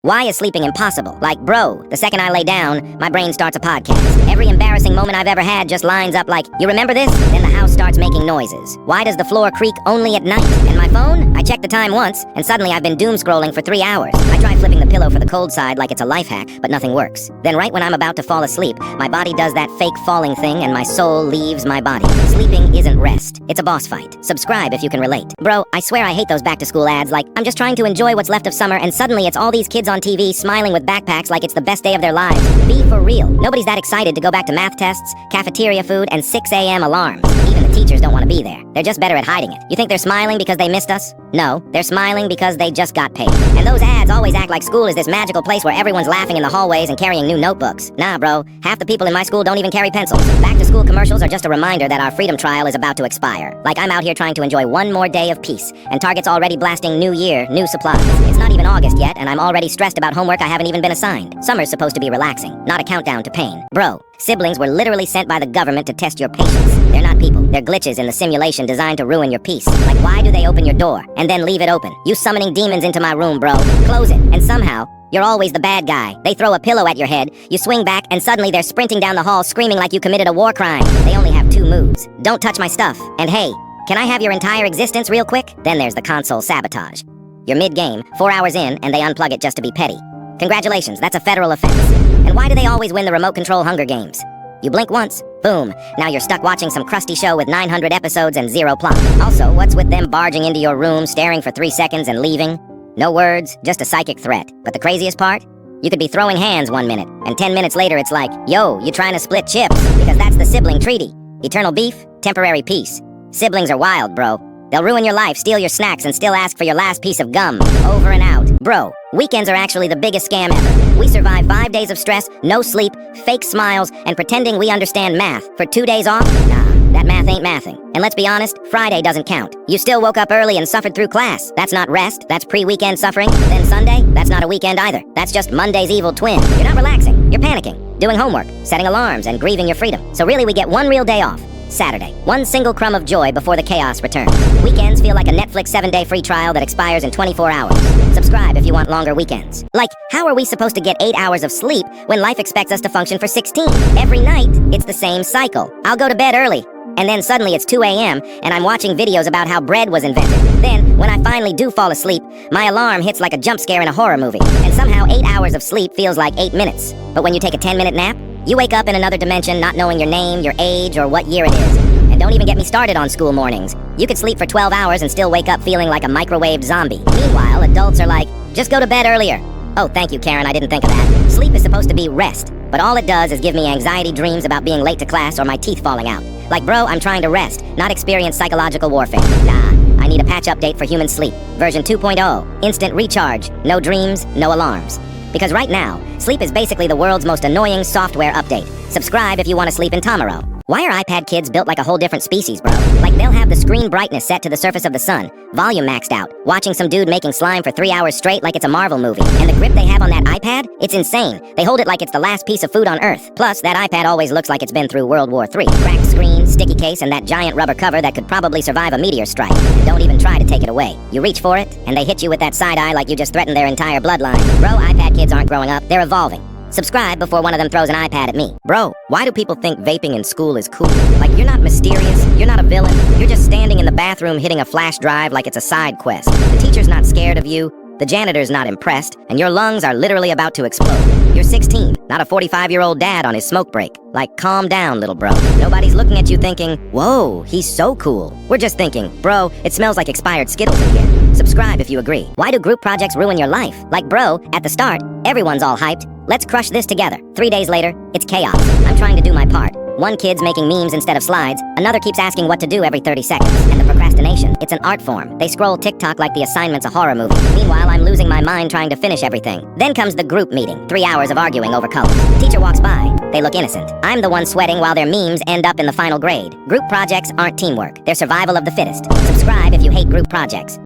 Why is sleeping impossible? Like, bro, the second I lay down, my brain starts a podcast. Every embarrassing moment I've ever had just lines up like, you remember this? Then the house starts making noises. Why does the floor creak only at night? And my phone? I checked the time once, and suddenly I've been doom scrolling for 3 hours. I try flipping the pillow for the cold side like it's a life hack, but nothing works. Then right when I'm about to fall asleep, my body does that fake falling thing and my soul leaves my body. Sleeping isn't rest. It's a boss fight. Subscribe if you can relate. Bro, I swear I hate those back-to-school ads like, I'm just trying to enjoy what's left of summer, and suddenly it's all these kids on TV smiling with backpacks like it's the best day of their lives. Be for real. Nobody's that excited to go back to math tests, cafeteria food, and 6 a.m. alarms. Even the teachers don't want to be there. They're just better at hiding it. You think they're smiling because they missed us? No, they're smiling because they just got paid. And those ads always act like school is this magical place where everyone's laughing in the hallways and carrying new notebooks. Nah, bro. Half the people in my school don't even carry pencils. Back-to-school commercials are just a reminder that our freedom trial is about to expire. Like I'm out here trying to enjoy one more day of peace, and Target's already blasting New Year, new supplies. It's not even August yet, and I'm already stressed about homework I haven't even been assigned. Summer's supposed to be relaxing, not a countdown to pain. Bro, siblings were literally sent by the government to test your patience. They're not people. They're glitches in the simulation designed to ruin your peace. Like, why do they open your door and then leave it open? You summoning demons into my room, bro. Close it, and somehow, you're always the bad guy. They throw a pillow at your head, you swing back, and suddenly they're sprinting down the hall screaming like you committed a war crime. They only have 2 moves. Don't touch my stuff, and hey, can I have your entire existence real quick? Then there's the console sabotage. You're mid-game, 4 hours in, and they unplug it just to be petty. Congratulations, that's a federal offense. And why do they always win the remote control Hunger Games? You blink once, boom, now you're stuck watching some crusty show with 900 episodes and 0 plot. Also, what's with them barging into your room, staring for 3 seconds and leaving? No words, just a psychic threat. But the craziest part? You could be throwing hands 1 minute, and 10 minutes later it's like, yo, you trying to split chips? Because that's the sibling treaty. Eternal beef, temporary peace. Siblings are wild, bro. They'll ruin your life, steal your snacks, and still ask for your last piece of gum. Over and out. Bro, weekends are actually the biggest scam ever. We survive 5 days of stress, no sleep, fake smiles, and pretending we understand math. For 2 days off? Nah, that math ain't mathing. And let's be honest, Friday doesn't count. You still woke up early and suffered through class. That's not rest, that's pre-weekend suffering. Then Sunday? That's not a weekend either. That's just Monday's evil twin. You're not relaxing, you're panicking, doing homework, setting alarms, and grieving your freedom. So really we get one real day off. Saturday. One single crumb of joy before the chaos returns. Weekends feel like a Netflix 7-day free trial that expires in 24 hours. Subscribe if you want longer weekends. Like, how are we supposed to get 8 hours of sleep when life expects us to function for 16? Every night, it's the same cycle. I'll go to bed early, and then suddenly it's 2 a.m., and I'm watching videos about how bread was invented. Then, when I finally do fall asleep, my alarm hits like a jump scare in a horror movie. And somehow 8 hours of sleep feels like 8 minutes. But when you take a 10-minute nap, you wake up in another dimension not knowing your name, your age, or what year it is. And don't even get me started on school mornings. You could sleep for 12 hours and still wake up feeling like a microwaved zombie. Meanwhile, adults are like, just go to bed earlier. Oh, thank you, Karen, I didn't think of that. Sleep is supposed to be rest, but all it does is give me anxiety dreams about being late to class or my teeth falling out. Like, bro, I'm trying to rest, not experience psychological warfare. Nah, I need a patch update for human sleep. Version 2.0, instant recharge, no dreams, no alarms. Because right now, sleep is basically the world's most annoying software update. Subscribe if you want to sleep in tomorrow. Why are iPad kids built like a whole different species, bro? Like, they'll have the screen brightness set to the surface of the sun, volume maxed out, watching some dude making slime for 3 hours straight like it's a Marvel movie. And the grip they have on that iPad? It's insane. They hold it like it's the last piece of food on Earth. Plus, that iPad always looks like it's been through World War III. Cracked screen, sticky case, and that giant rubber cover that could probably survive a meteor strike. And don't even try to take it away. You reach for it, and they hit you with that side eye like you just threatened their entire bloodline. Bro, iPad kids aren't growing up, they're evolving. Subscribe before one of them throws an iPad at me. Bro, why do people think vaping in school is cool? Like, you're not mysterious, you're not a villain, you're just standing in the bathroom hitting a flash drive like it's a side quest. The teacher's not scared of you, the janitor's not impressed, and your lungs are literally about to explode. You're 16, not a 45-year-old dad on his smoke break. Like, calm down, little bro. Nobody's looking at you thinking, whoa, he's so cool. We're just thinking, bro, it smells like expired Skittles in here. Subscribe if you agree. Why do group projects ruin your life? Like, bro, at the start, everyone's all hyped. Let's crush this together. 3 days later, it's chaos. I'm trying to do my part. One kid's making memes instead of slides, another keeps asking what to do every 30 seconds. And the procrastination, it's an art form. They scroll TikTok like the assignment's a horror movie. Meanwhile, I'm losing my mind trying to finish everything. Then comes the group meeting, 3 hours of arguing over colors. Teacher walks by, they look innocent. I'm the one sweating while their memes end up in the final grade. Group projects aren't teamwork, they're survival of the fittest. Subscribe if you hate group projects.